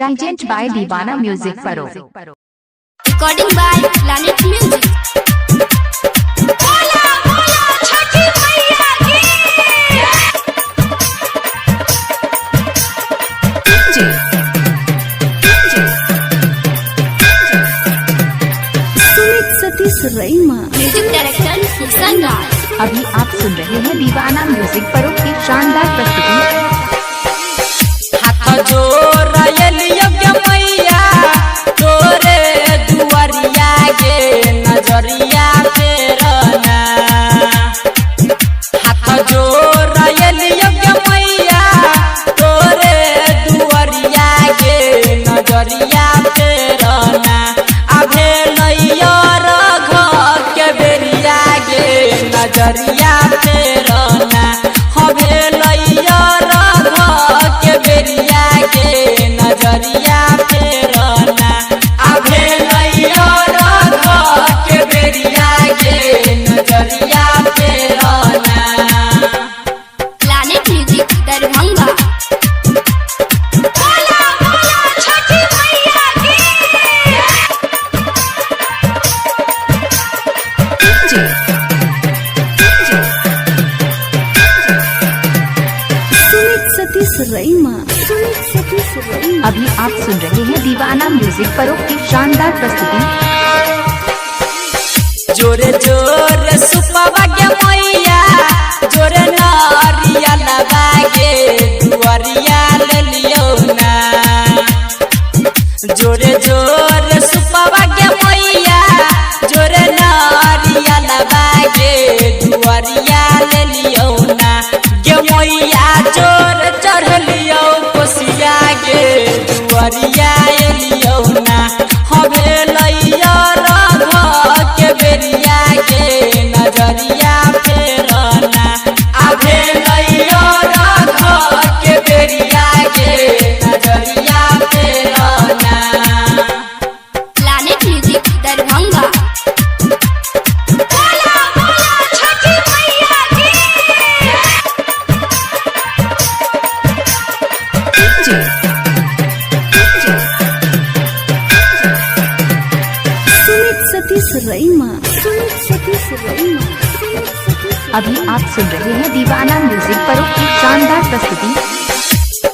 Presented by Divana Music Paro. Recording by Planet Music. बोला बोला छठी मैया की सुमित सतीश रईमा। म्यूजिक डायरेक्टर किशन राज। अभी आप सुन रहे हैं दीवाना म्यूजिक परो की शानदार प्रस्तुति। हाथ जोड़लियो गे मैया तोरे दुआरिया गे नजरिया फेरना। हाथ जोड़लियो गे मैया तोरे दुआरिया गे नजरिया फेरना। अभे नैया रघ के बेरिया गे नजरिया फेरना। हभे नैया रघ के बेरिया गे नजरिया फेरना। अभे नैया रघ के बेरिया गे नजरिया फेरना। Planet music Darbhanga. बोला बोला छठी मैया की सुमित सतीश रईमा। सुमित सतीश रईमा। अभी आप सुन रहे हैं दीवाना म्यूजिक परो की शानदार प्रस्तुति। जोरे जोरे सुपवा गे मैया जोरे नारिया लबागे दुआरिया ले लियो ना। जोरे जोरे सुपवा गे मैया जोरे नारिया लबागे दुआरिया ले लियो ना। गे मैया जोर चढ़ लियो कोसिया गे दुआरिया ले लियो ना। हवे लैया रघ के बेरिया गे नजरिया फेरना। अभे लैया रघ के बेरिया गे नजरिया फेरना। Planet music Darbhanga. बोला बोला छठी मैया की सुमित सतीश रईमा। सुमित सतीश रईमा। सुमित सतीश अभी आप सुन रहे हैं दीवाना म्यूजिक परो की शानदार प्रस्तुति।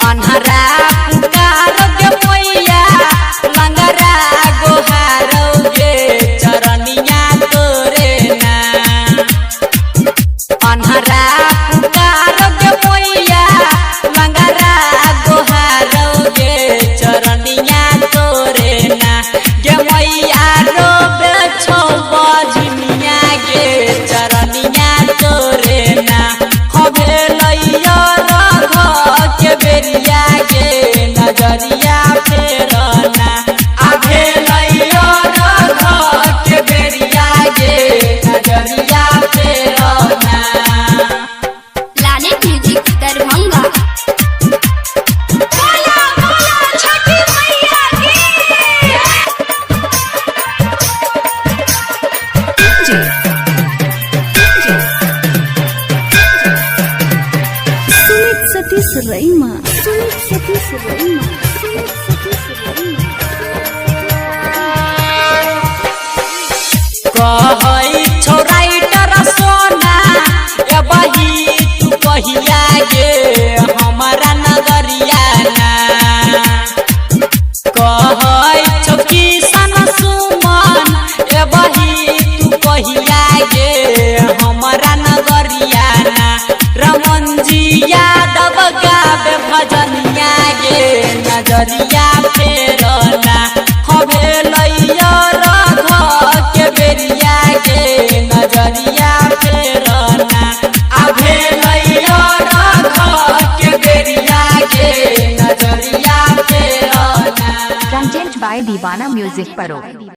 अन्हरा पुकार गे मैया लंगरा गोहारो गे चरनिया तोरे ना। अन्हरा पुकार गे मैया लंगरा गोहारो गे चरनिया तोरे ना। गे मैया रोबे छौ बजनिया गे चरनिया तोरे ना। हवे लैया रघ के बेरिया गे नजरिया फेरना। अभे लैया रघ के बेरिया गे नजरिया फेरना। Planet music Darbhanga. बोला बोला छठी मैया की सुमित सतीश रईमा। सुमित सतीश रईमा। सुमित सतीश रईमा। कहै छौ राइटर सोना ए बही तू कहिया गे हमारा नगरिया ना। कहै छौ किशन सुमन ए बही तू कहिया गे हमारा नगरिया ना। रमन जी यादव गावे भजनिया गे नजरिया फेरना। हवे लैया रघ के बेरिया गे नजरिया फेरना। अभे लैया रघ के बेरिया गे नजरिया फेरना। Presented by Divana Music Paro.